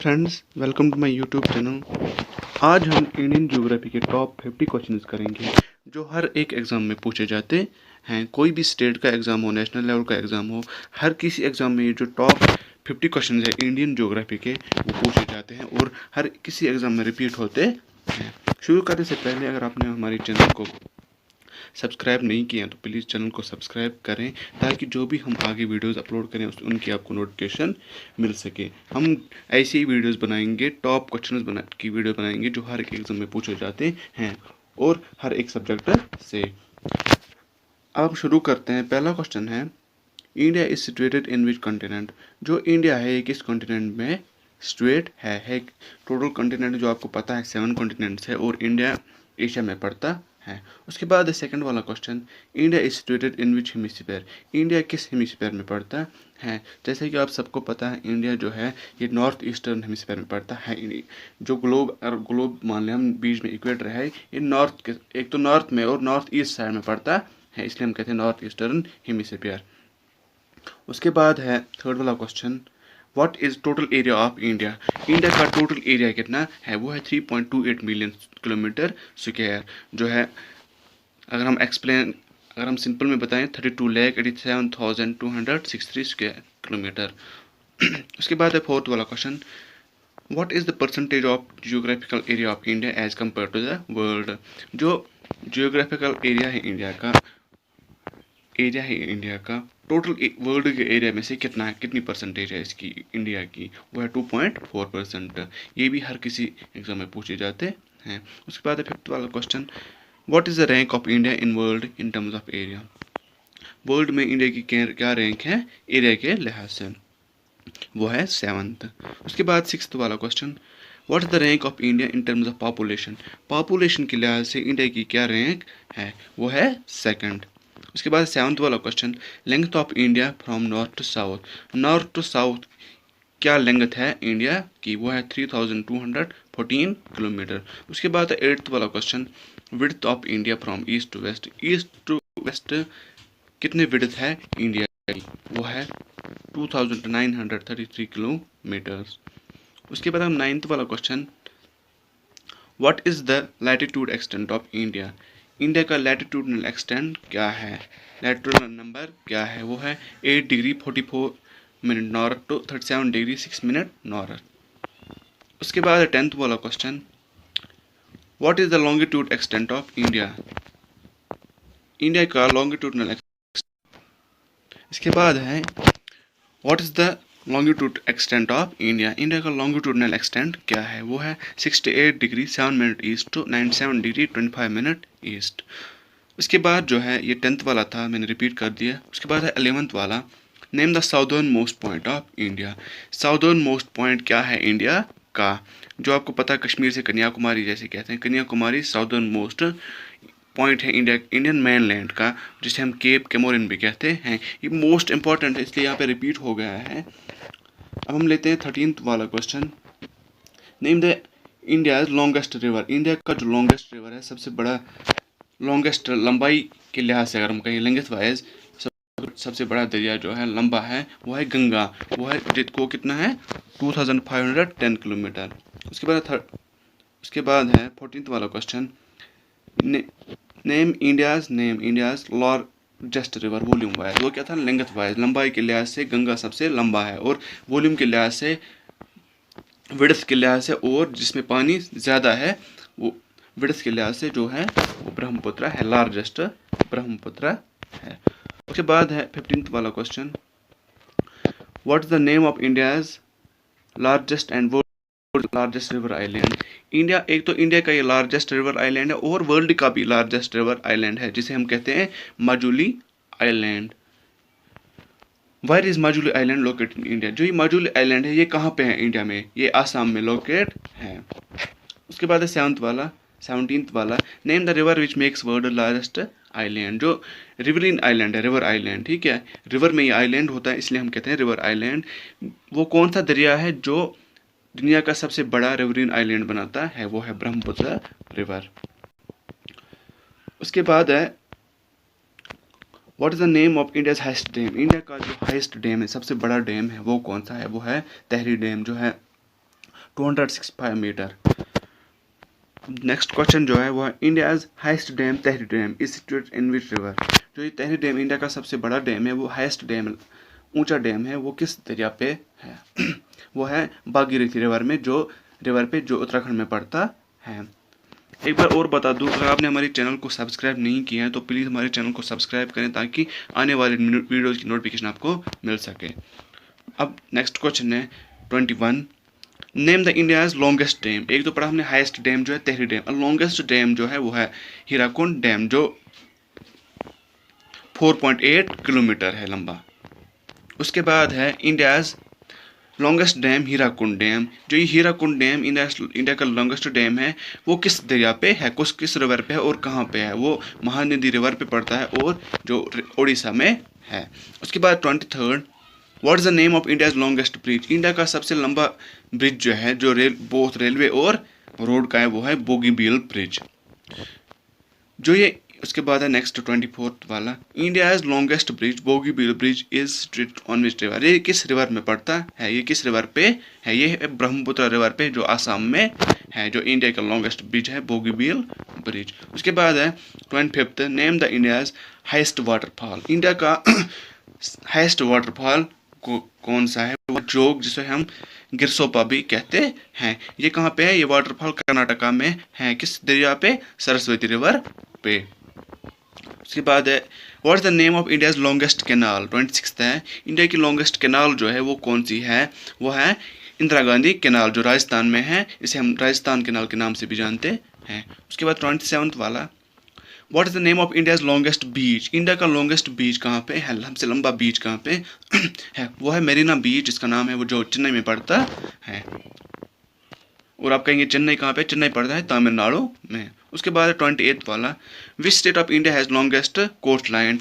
Friends, welcome to my YouTube channel. आज हम Indian geography के टॉप 50 क्वेश्चंस करेंगे जो हर एक एग्ज़ाम में पूछे जाते हैं। कोई भी स्टेट का एग्ज़ाम हो, नेशनल लेवल का एग्ज़ाम हो, हर किसी एग्ज़ाम में ये जो टॉप 50 क्वेश्चंस है इंडियन ज्योग्राफी के वो पूछे जाते हैं और हर किसी एग्ज़ाम में रिपीट होते हैं। शुरू करने से पहले अगर आपने हमारे चैनल को सब्सक्राइब नहीं किया तो प्लीज़ चैनल को सब्सक्राइब करें ताकि जो भी हम आगे वीडियोस अपलोड करें उनकी आपको नोटिफिकेशन मिल सके। हम ऐसी ही वीडियोस बनाएंगे, टॉप क्वेश्चंस की वीडियो बनाएंगे जो हर एक एग्जाम में पूछे जाते हैं और हर एक सब्जेक्ट से। अब हम शुरू करते हैं। पहला क्वेश्चन है, India is situated in which continent. जो इंडिया है ये किस कॉन्टिनेंट में सिचुएट है। टोटल कॉन्टिनेंट जो आपको पता है 7 कॉन्टिनेंट्स है और इंडिया एशिया में पड़ता है। उसके बाद सेकंड वाला question, India is situated in which hemisphere. India किस हेमिस्फीयर में पड़ता है। जैसे कि आप सबको पता है इंडिया जो है ये नॉर्थ ईस्टर्न हेमिस्फीयर में पड़ता है। जो ग्लोब मान लें हम, बीच में इक्वेटर है, ये नॉर्थ के एक तो नॉर्थ में और नॉर्थ ईस्ट साइड में पड़ता है, इसलिए हम कहते हैं नॉर्थ ईस्टर्न हेमिस्फीयर। उसके बाद है थर्ड वाला question, what is total area of India. India का टोटल एरिया कितना है, वो है 3.28 मिलियन किलोमीटर स्क्वायर। जो है अगर हम सिंपल में बताएं 32,87,263 स्क्वायर किलोमीटर। उसके बाद है फोर्थ वाला question, what is the percentage of geographical area of India as compare to the world. जो जियोग्राफिकल एरिया है इंडिया का टोटल वर्ल्ड के एरिया में से कितनी परसेंटेज है इसकी इंडिया की, वो है 2.4%। ये भी हर किसी एग्जाम में पूछे जाते हैं। उसके बाद है फिफ्थ वाला question, what is the rank of India in world in terms of area. World में इंडिया की क्या रैंक है एरिया के लिहाज से, वो है 7th। उसके बाद सिक्स्थ वाला question, what is the rank of India in terms of population. Population के लिहाज से इंडिया की क्या रैंक है, वो है 2nd। उसके बाद 7th वाला question, length of India from north to south. North to south क्या लेंथ है इंडिया की, वो है 3214 किलोमीटर। उसके बाद 8th वाला question, width of India from east to west. East to west कितने विड्थ है इंडिया की, वो है 2933 किलोमीटर्स। उसके बाद हम 9th वाला question, what is the latitude extent of India. India का लैटिट्यूडनल एक्सटेंट क्या है, लैटिट्यूडनल नंबर क्या है, वो है 8 degree 44 minute north to 37 degree 6 minute north. उसके बाद 10th वाला question, what is the longitude extent of India. India का लॉन्गिट्यूडनल। इसके बाद है, what is the longitude extent of India. India का लॉन्गिट्यूडनल एक्सटेंट क्या है, वो है 68 degree 7 minute east to 97 degree 25 minute east. उसके बाद जो है ये 10th वाला था, मैंने रिपीट कर दिया। उसके बाद है 11th वाला, name the southern most point of India. Southern most point क्या है इंडिया का, जो आपको पता है कश्मीर से कन्याकुमारी जैसे कहते हैं, कन्याकुमारी साउदर्न मोस्ट पॉइंट है इंडियन मैनलैंड का, जिसे हम केप कैमोरिन भी कहते हैं। ये मोस्ट इंपॉर्टेंट है इसलिए यहाँ पे रिपीट हो गया है। अब हम लेते हैं 13th वाला question, name the India's longest river. India का जो लॉन्गेस्ट रिवर है, सबसे बड़ा लॉन्गेस्ट लंबाई के लिहाज से अगर हम कहें लेंथ वाइज सबसे बड़ा दरिया जो है लंबा है, वो है गंगा। वो है जिसको कितना है 2510 किलोमीटर। उसके बाद है 14th वाला question, name India's largest river volume wise. वो क्या था, लेंथ वाइज लंबाई के लिहाज से गंगा सबसे लंबा है और वॉल्यूम के लिहाज से, विड्थ के लिहाज से, और जिसमें पानी ज़्यादा है वो विड्थ के लिहाज से जो है वो ब्रह्मपुत्र है, लार्जेस्ट ब्रह्मपुत्र है। उसके बाद है 15th वाला question, what is the name of India's largest and largest river island. एक तो इंडिया का ये लार्जेस्ट रिवर आइलैंड है और वर्ल्ड का भी लार्जेस्ट रिवर आइलैंड है, जिसे हम कहते हैं Majuli island. Where is Majuli island located in India. जो ये माजुली आइलैंड है ये कहाँ पे है इंडिया में, ये आसाम में लोकेट है। उसके बाद है 17th वाला, name the river which makes world largest island. जो रिवरिन आइलैंड है, रिवर आइलैंड, ठीक है, रिवर में ये आइलैंड होता है इसलिए हम कहते हैं रिवर आइलैंड। वो कौन सा दरिया है जो दुनिया का सबसे बड़ा रिवरिन आइलैंड बनाता है, वो है ब्रह्मपुत्र रिवर। उसके बाद है, what is the name of India's highest dam. India का जो हाइस्ट डैम है, सबसे बड़ा डैम है, वो कौन सा है, वो है तहरी डैम, जो है 265 मीटर। नेक्स्ट क्वेश्चन जो है वो है India's highest dam tehri dam is situated in which river. जो ये तहरी डैम इंडिया का सबसे बड़ा डैम है, वो हाईएस्ट डैम, ऊंचा डैम है, वो किस दरिया पे है? वो है भागीरथी रिवर में, जो रिवर पे जो उत्तराखंड में पड़ता है। एक बार और बता दूं, अगर आपने हमारे चैनल को सब्सक्राइब नहीं किया है तो प्लीज़ हमारे चैनल को सब्सक्राइब करें ताकि आने वाले वीडियोज़ की नोटिफिकेशन आपको मिल सके। अब नेक्स्ट क्वेश्चन है 21, name the India's longest dam. एक तो पढ़ा हमने हाईएस्ट डैम जो है तहरी डैम, और लॉन्गेस्ट डैम जो है वो है हीराकुंड डैम, जो 4.8 किलोमीटर है लंबा। उसके बाद है India's longest dam Hirakud dam. जो ये हीराकुंड डैम इंडिया का लॉन्गेस्ट डैम है, वो किस दरिया पे है, किस रिवर पे है और कहाँ पे है? वो महानदी रिवर पे पड़ता है और जो उड़ीसा में है। उसके बाद 23rd, what is the name of India's longest bridge. India का सबसे लंबा ब्रिज जो है, जो बोथ रेलवे और रोड का है, वो है बोगीबील ब्रिज। जो ये उसके बाद है नेक्स्ट 24th वाला, India longest bridge Bogibeel bridge is situated on which river. ये किस रिवर में पड़ता है? ये किस रिवर पे है? ये है ब्रह्मपुत्र रिवर पे, जो आसाम में है, जो इंडिया का लॉन्गेस्ट ब्रिज है बोगीबील ब्रिज। उसके बाद है 25th, name the India's highest waterfall. India का हाईएस्ट वाटरफॉल कौन सा है? वो जोग, जिसे हम गिरसोपा भी कहते हैं। ये कहाँ पे है? ये वाटरफॉल कर्नाटका में है। किस दरिया पे? सरस्वती रिवर पे। उसके बाद है what is the name of India's longest canal. 26 है, इंडिया की लॉन्गेस्ट कैनाल जो है वो कौन सी है? वो है इंदिरा गांधी कैनाल, जो राजस्थान में है। इसे हम राजस्थान कैनाल के नाम से भी जानते हैं। उसके बाद 27th वाला, what is the name of India's longest beach. India का लॉन्गेस्ट बीच कहाँ पे है? सबसे लंबा बीच कहाँ पे है? वो है मेरीना बीच, जिसका नाम है, वो जो चेन्नई में पड़ता है। और आप कहेंगे चेन्नई कहाँ पे? चेन्नई पड़ता है तमिलनाडु में। उसके बाद 28th वाला, which state of India has longest coast line.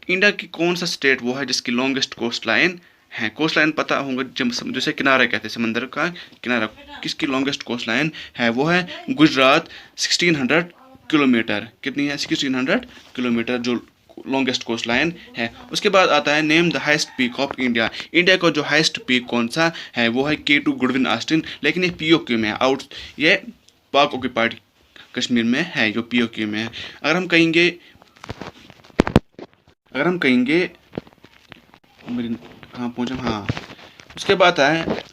India की कौन सा स्टेट वो है जिसकी लॉन्गेस्ट कोस्ट लाइन है? कोस्ट लाइन पता होगा, जैसे किनारा कहते हैं, समंदर का किनारा। किसकी लॉन्गेस्ट कोस्ट लाइन है? वो है गुजरात, 1600 किलोमीटर। कितनी है? 1600 किलोमीटर, जो लॉन्गेस्ट कोस्ट लाइन है। उसके बाद आता है name the highest peak of India. India का जो हाईएस्ट पीक कौन सा है? वो है K2 गुडविन ऑस्टिन, लेकिन ये POK में है, ये पाक ऑक्यूपाइड कश्मीर में है, जो POK में है। अगर हम कहेंगे कहाँ पहुँचा, हाँ। उसके बाद है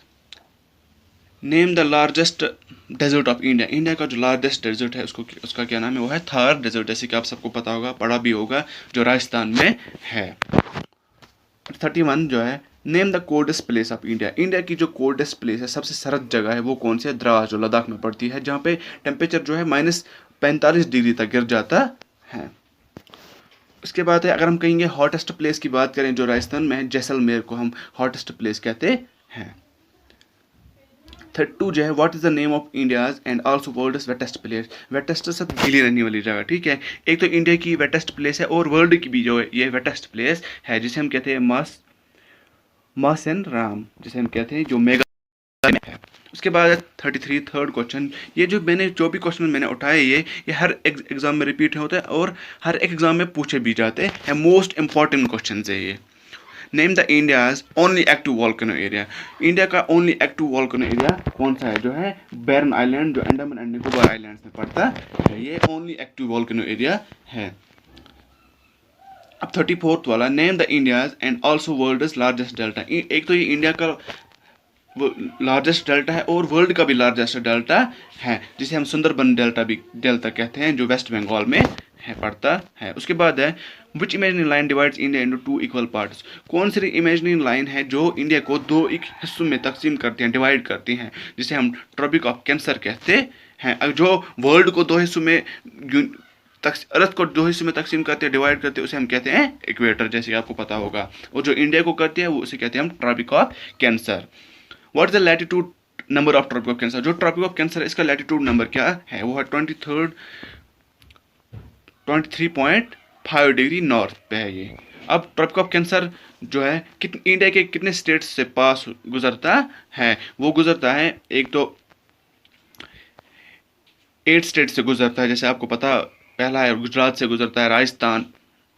name the largest desert of India. India का जो लार्जेस्ट डेजर्ट है उसका क्या नाम है? वो है थार डेजर्ट, जैसे कि आप सबको पता होगा, पढ़ा भी होगा, जो राजस्थान में है। 31 जो है, name the coldest place of India. India की जो कोल्डेस्ट प्लेस है, सबसे सर्द जगह है, वो कौन सी है? द्रास, जो लद्दाख में पड़ती है, जहाँ पे टेम्परेचर जो है -45 डिग्री तक गिर जाता है। उसके बाद है, अगर हम कहेंगे हॉटेस्ट प्लेस की बात करें जो राजस्थान में है, जैसलमेर को हम हॉटेस्ट प्लेस कहते हैं। 32 जो है, what is the name of India's and also world's wettest place. Wettest से गीली रहने वाली जगह, ठीक है। एक तो इंडिया की वेटेस्ट प्लेस है और वर्ल्ड की भी जो है ये वेटेस्ट प्लेस है, जिसे हम कहते हैं मासेन राम, जिसे हम कहते हैं, जो मेघालय में है। उसके बाद 33 थर्ड क्वेश्चन। ये जो भी क्वेश्चन मैंने उठाए, ये हर एग्जाम में रिपीट होते हैं और हर एक एग्जाम में पूछे भी जाते हैं। मोस्ट इंपॉर्टेंट क्वेश्चन है ये। Name the India's only active volcano area. India का ओनली एक्टिव वॉल्केनो एरिया कौन सा है? जो है बैरन आइलैंड, जो अंडमान एंड निकोबार आइलैंड्स में पड़ता है, ये ओनली एक्टिव वॉल्केनो एरिया है। अब 34th वाला, name the India's and also world's largest delta. एक तो ये इंडिया का लार्जेस्ट डेल्टा है और वर्ल्ड का भी लार्जेस्ट डेल्टा है, जिसे हम सुंदरबन डेल्टा कहते हैं, जो वेस्ट बंगाल में है पड़ता है। उसके बाद है which imaginary line divides India into 2 equal parts. कौन सी इमेजिनरी लाइन है जो इंडिया को 2 हिस्सों में तकसीम करती हैं, डिवाइड करती हैं, जिसे हम ट्रॉपिक ऑफ कैंसर कहते हैं। जो वर्ल्ड को 2 हिस्सों में, अर्थ को 2 हिस्सों में तकसीम करते हैं, डिवाइड करते हैं, उसे हम कहते हैं इक्वेटर, जैसे कि आपको पता होगा। और जो इंडिया को करती है वो उसे कहते हैं हम tropic of cancer. What is the latitude number of tropic of cancer. जो ट्रॉपिक ऑफ कैंसर है, इसका लैटिट्यूड नंबर क्या है? वो है 23.5 डिग्री नॉर्थ पे है ये। अब ट्रॉपिक ऑफ कैंसर जो है इंडिया के कितने स्टेट्स से पास गुजरता है? वो गुजरता है, एक तो 8 स्टेट से गुजरता है, जैसे आपको पता, पहला है गुजरात से गुजरता है, राजस्थान,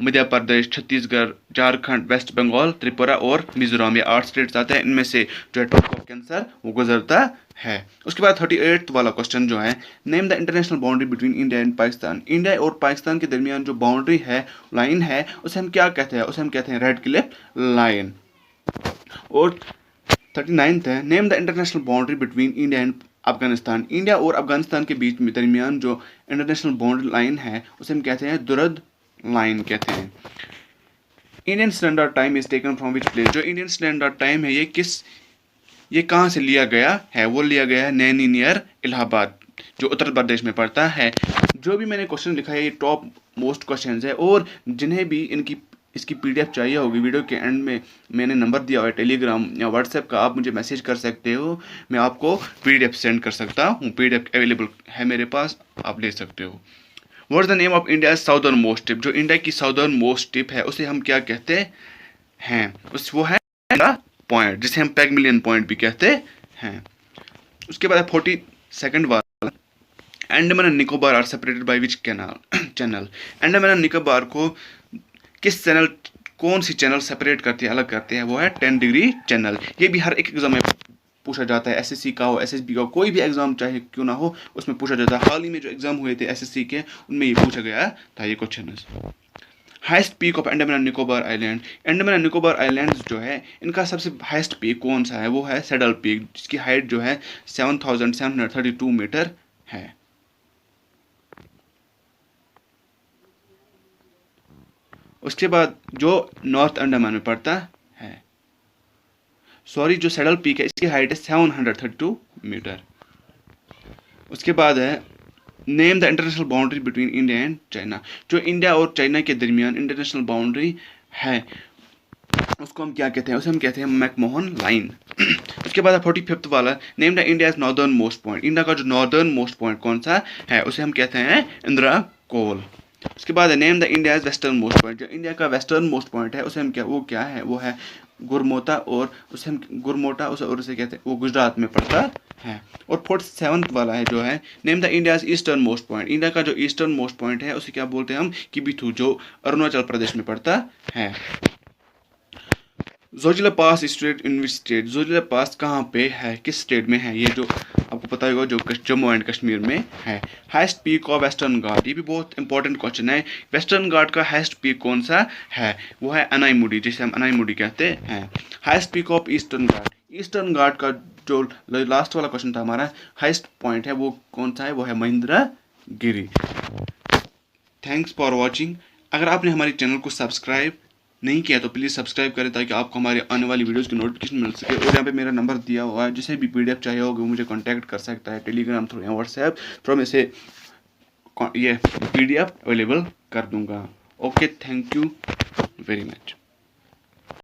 मध्य प्रदेश, छत्तीसगढ़, झारखंड, वेस्ट बंगाल, त्रिपुरा और मिजोरम, ये 8 स्टेट्स आते हैं। इनमें से जो है टॉप ऑफ कैंसर वो गुजरता है। उसके बाद 38 वाला क्वेश्चन जो है, name the international boundary between India and Pakistan. India और पाकिस्तान के दरमियान जो बाउंड्री है, लाइन है, उसे हम क्या कहते हैं? उसे हम कहते हैं रेड क्लिफ लाइन। और 39 है, name the international boundary between India and Afghanistan. India और अफगानिस्तान के बीच में दरमियान जो इंटरनेशनल बाउंड्री लाइन है उसे हम कहते हैं दुरद लाइन कहते हैं। Indian standard time is taken from which place. जो इंडियन स्टैंडर्ड टाइम है ये कहाँ से लिया गया है? वो लिया गया है नैनी नियर इलाहाबाद, जो उत्तर प्रदेश में पड़ता है। जो भी मैंने क्वेश्चन लिखा है ये टॉप मोस्ट क्वेश्चन है, और जिन्हें भी इसकी PDF चाहिए होगी, वीडियो के एंड में मैंने नंबर दिया हुआ है टेलीग्राम या व्हाट्सएप का, आप मुझे मैसेज कर सकते हो, मैं आपको PDF सेंड कर सकता हूँ। PDF अवेलेबल है मेरे पास, आप ले सकते हो। What is the name of India southern most tip. जो इंडिया की साउदर्न मोस्ट टिप है उसे हम क्या कहते हैं? वो है पॉइंट, जिसे हम पैगमिलियन पॉइंट भी कहते हैं। उसके बाद 42nd वाला, Andaman and Nicobar are separated by which channel. Andaman and Nicobar को कौन सी चैनल सेपरेट करती है, अलग करते हैं? वो है 10 डिग्री चैनल। ये भी हर एक एग्जाम में पूछा जाता है, SSC का हो, SSB का हो, कोई भी एग्जाम चाहे क्यों ना हो, उसमें पूछा जाता है। हाल ही में जो एग्जाम हुए थे SSC के, उनमें ये पूछा गया था ये question. Heist peak of Andaman and Nicobar island. Andaman and Nicobar islands जो है, इनका सबसे हाइस्ट पीक कौन सा है? वो है सैडल पीक, जिसकी हाइट जो है 7732 मीटर है। उसके बाद जो नॉर्थ अंडमान में पड़ता है, सॉरी, जो सैडल पीक है इसकी हाइट है 732 मीटर। उसके बाद है name the international boundary between India and China. जो इंडिया और चाइना के दरमियान इंटरनेशनल बाउंड्री है उसको हम क्या कहते हैं? उसे हम कहते हैं मैकमोहन लाइन। उसके बाद 45th वाला, name the India's northern most point. India का जो नॉर्दर्न मोस्ट पॉइंट कौन सा है? उसे हम कहते हैं इंदिरा कोल। उसके बाद name the India's western most point. जो इंडिया का वेस्टर्न मोस्ट पॉइंट है उसे हम क्या है? वो है गुरमोता, और उसे कहते हैं, वो गुजरात में पड़ता है। और 47th वाला है जो है, name the India's eastern most point. India का जो ईस्टर्न मोस्ट पॉइंट है उसे क्या बोलते हैं हम? किबिथू, जो अरुणाचल प्रदेश में पड़ता है। Zojila pass state in which state. Zojila pass कहाँ पे है, किस स्टेट में है? ये जो आपको पता होगा, जो जम्मू एंड कश्मीर में है। हाइस्ट पीक ऑफ वेस्टर्न घाट, ये भी बहुत इंपॉर्टेंट क्वेश्चन है। वेस्टर्न घाट का हाइस्ट पीक कौन सा है? वो है अनाईमुडी, जिसे हम अनाईमुडी कहते हैं। Highest peak of eastern ghat. Eastern ghat का जो लास्ट वाला क्वेश्चन था हमारा, हाइस्ट पॉइंट है वो कौन सा है? वो है महेंद्रगिरी। Thanks for watching. अगर आपने हमारे चैनल को सब्सक्राइब नहीं किया तो प्लीज़ सब्सक्राइब करें, ताकि आपको हमारे आने वाली वीडियोस की नोटिफिकेशन मिल सके। और यहाँ पे मेरा नंबर दिया हुआ है, जिसे भी PDF चाहिए होगा वो मुझे कांटेक्ट कर सकता है टेलीग्राम थ्रू या व्हाट्सएप थ्रू, मैं से ये PDF अवेलेबल कर दूंगा। Okay, thank you very much.